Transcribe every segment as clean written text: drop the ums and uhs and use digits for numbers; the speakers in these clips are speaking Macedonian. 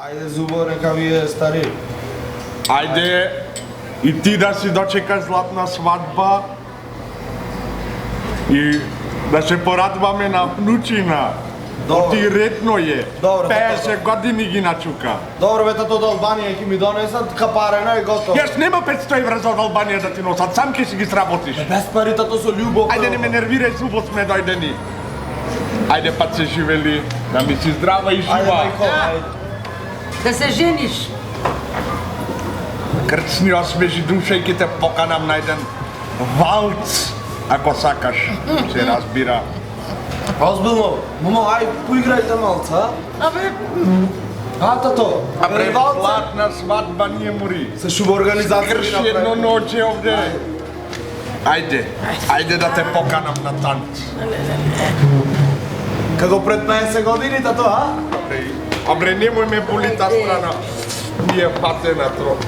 Ајде, Зубо, нека ви е стари. Ајде и ти да си дочекаш златна свадба и да се порадваме на внучина. Ти ретно е. Добро, 50 години ги начука. Добро, бе, тато од Албанија ќе ми донесат капарена и готово. Јас нема 500 евра за од Албанија да ти носат, сам ќе си ги сработиш. Без пари, тато, со љубов. Ајде не ме нервирај, Зубо сме дојдени. Ајде пат се живели, да ми си здрава и Ајде, жива. мајко, ајде. Да се жениш. Крцни осмежи душа и ќе те поканам на еден валц, ако сакаш, се разбира. Озбилно, мамо, ај, поиграјте малца, Абе, а? Тато, Абре, валца. златна свадба ние мори. Се шуба организација Крш ви едно направи. ноќе овде. Ајде да те поканам на танц. Како пред 50 години, тато, а? Абре, немој ме боли та страна. Ми е патена троп.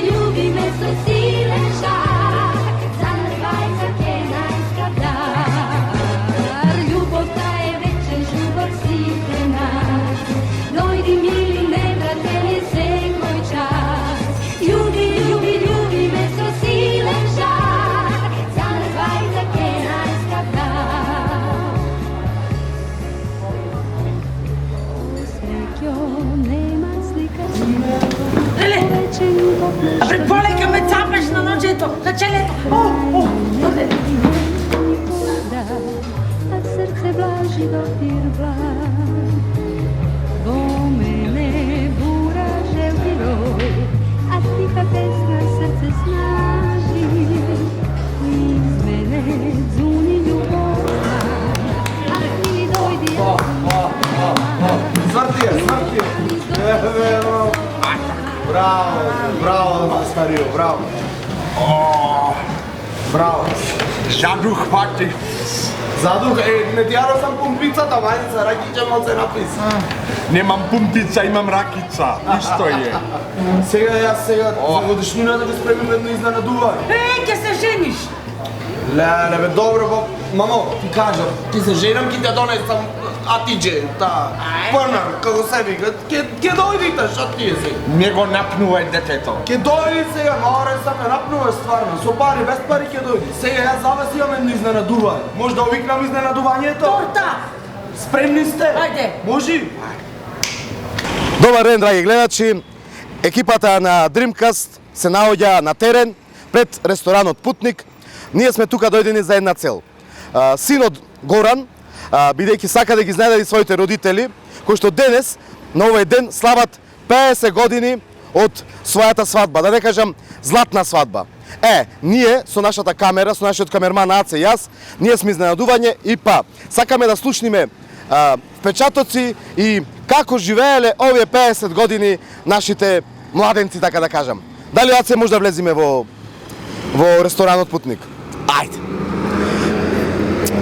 Ljubi me so silen žar, za nas dvajca kena iskadar. Ljubov ta je večer, ljubov si pre nas. Dojdi mili, ne vrate mi se koji čas. Ljubi me so silen žar, za nas dvajca kena iskadar. Srećo, nema slika svima. абе, полека ме цапаш на ноđето, на челето. Доде. A srce vlaži dodir blag. Do mene bura želti roj, a tiha pesma srce snaži. Iz mene dzuni ljubovna, a ti dojdi ja Сврти е. Браво, старио, браво. Браво. Жаду хвати. Задух, не ти јадов сам пумпицата, мајница, ракиќа малце напис. Немам пумпица, имам ракица. Исто е. Сега за годишнината ви спремим едно изненадување. Ќе се жениш. Леле, бе, добро, бо, мамо, ти кажам, ќе се женам, ќе те донесам атиđe, та, пърнар, како се вика, ќе дојдите, шо ти е сега? Не го напнувај детето. Ќе дојди сега, море сам ме напнуваш стварно, со пари, без пари ќе дојди. Сега јас за вас имам едно изненадување. Може да увикнам изненадувањето? Торта. Спремни сте? Ајде. Може? Добар ден, драги гледачи. Екипата на Dreamcast се наоѓа на терен пред ресторанот Путник. Ние сме тука дојдени за една цел. Синот Горан, бидејќи сака да ги знајдали своите родители, кои што денес, на овој ден, слават 50 години од својата свадба, да не кажам златна свадба. Ние со нашата камера, со нашиот камерман Аце и јас, ние сме изненадување и сакаме да слушниме впечатоци и како живееле овие 50 години нашите младенци, така да кажам. Дали Аце може да влезиме во ресторанот Путник? Ајде.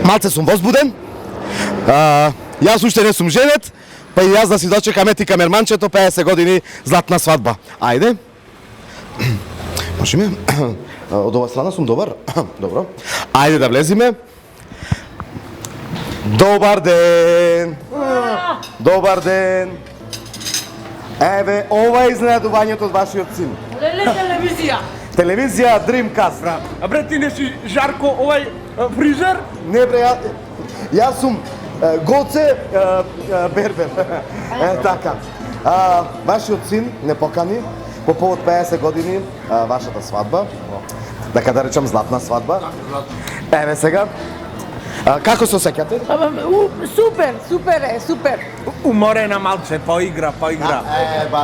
Малце сум возбуден. Јас уште не сум женет, па и јас да си дочекаме ти камерманчето 50 години златна свадба. Ајде. Можеме? Од ова страна сум добар? Добро. Ајде да влезиме. Добар ден. Добар ден. Еве, ова е изненадувањето од вашиот син. Леле, телевизија. Телевизија Dreamcast. Абре, ти не си Жарко, овај фризер? Не бре, јас сум Гоце Бербер. Така. Вашиот син не покани по повод 50 години вашата свадба. Дека да речам златна свадба. Еве сега. Како се осеќате? Супер е, супер. Уморена малце, поигра.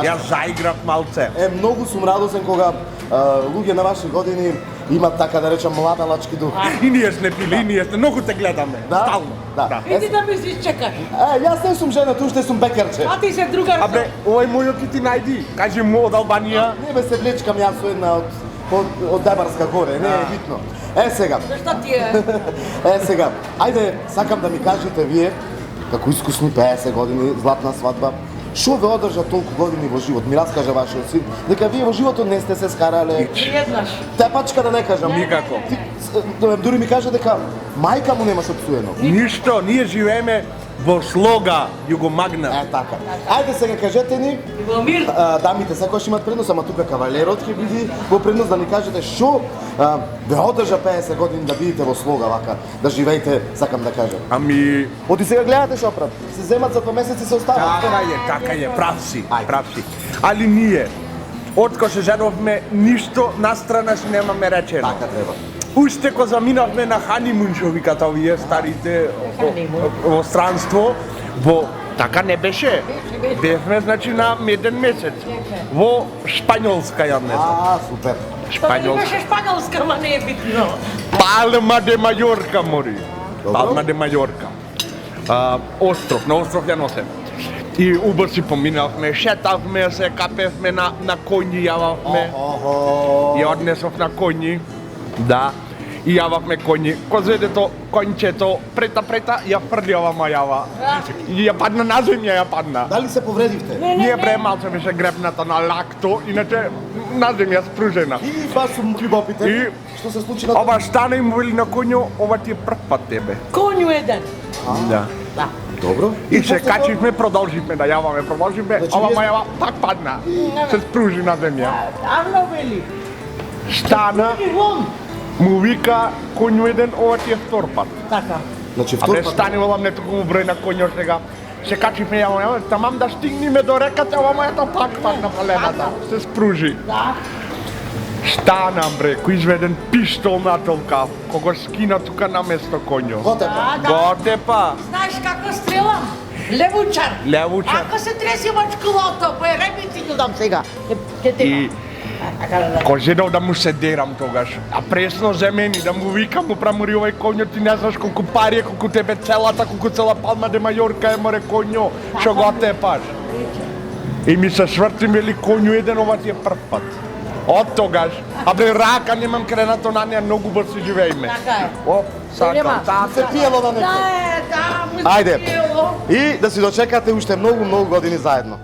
Јас заиграв малце. Многу сум радосен кога луѓе на ваши години имат, така да речам, младалачки дух. И ние сме пили, многу те гледаме. Стално. Да. Иди да ми се изчекаш. Јас не сум женат, уште сум бекарче. А ти се другар. Абре, овој мојот ти најди. Кажи му од Албанија. Не бе се влечкам јас со една од Дебарска горе, не е битно. Сега. Зашто ти е? Сега, ајде, сакам да ми кажете вие, како искусни 50 години, златна свадба. Што ве одржа толку години во живот? Ми раскажа вашиот син дека вие во животот не сте се скарале. Еднаш. Тепачка да не кажам. Никако. Дури ми кажа дека мајка му немаше опсуено. Ништо, ние живееме во слога југомагна. Така. Ајде сега кажете ни, Во мир. дамите секогаш имат предност, ама тука кавалерот ќе биде во предност да ни кажете што ве одржа 50 години да бидете во слога вака, да живеете, сакам да кажам. Ами, Оти сега гледате што прав. Се земат за 2 месеци се остават. така е, прав си. Али ние, откој се женовме, ништо настрана си немаме речено. Така треба. Уште кога заминавме на ханимун, што викат овие старите во странство, така не беше. Бевме, значи, на меден месец. Во Шпањолска, ја не знам. Супер. Тоа беше шпанолска, ама не е битно. Палма де Мајорка, мори. Палма де Мајорка. Остров, на остров ја носем. И убаво си поминавме, шетавме се, капевме на коњи, јававме. И однесов на коњи, да. И јававме коњи. Козедето, коњчето, прета, ја фрли ова мајава. И ја падна на земја, ја падна. Дали се повредивте? Ние бре малце беше гребната на лакто, иначе на земја спружена. И бас сум љубопитен. И Што се случи на ова стана и му вели на коњу, ова ти е прв пат тебе. Конју еден. Да. Добро. И се качивме, продолживме да јаваме, Значи, ова вие- мајава пак падна. Се спружи на земја. Арно вели. Стана, И вон. му вика коњу еден, ова ти е втор пат. Така. Значи А втор бре пат. стани ова не толку број на коњот сега. Се качивме јаваме, тамам да стигнеме до реката, ова мајата пак падна палената. Се спружи. Да. Стана бре, кој изведен пиштол на толка, кога скина тука на место коњо. Готепа. Готепа. Знаеш како стрелам? Левучар. Левучар. Ако се треси мачкулото, па ребици ќе дам сега. Ќе те. И кој зедов да му се дерам тогаш, а пресно земени, да му викам, му прамори овај коњо, ти не знаеш колку пари е, колку тебе целата, колку цела Палма де Мајорка е, море коњо, што го тепаш. И ми се сврти, мели коњу еден, ова ти е прв пат. Од тогаш, а бре рака немам кренато на неа, многу брзо си живееме. Така е. Оп, сакам, Нема. така. Се пиело на некој. Да, му Ајде. спиело. И да си дочекате уште многу години заедно.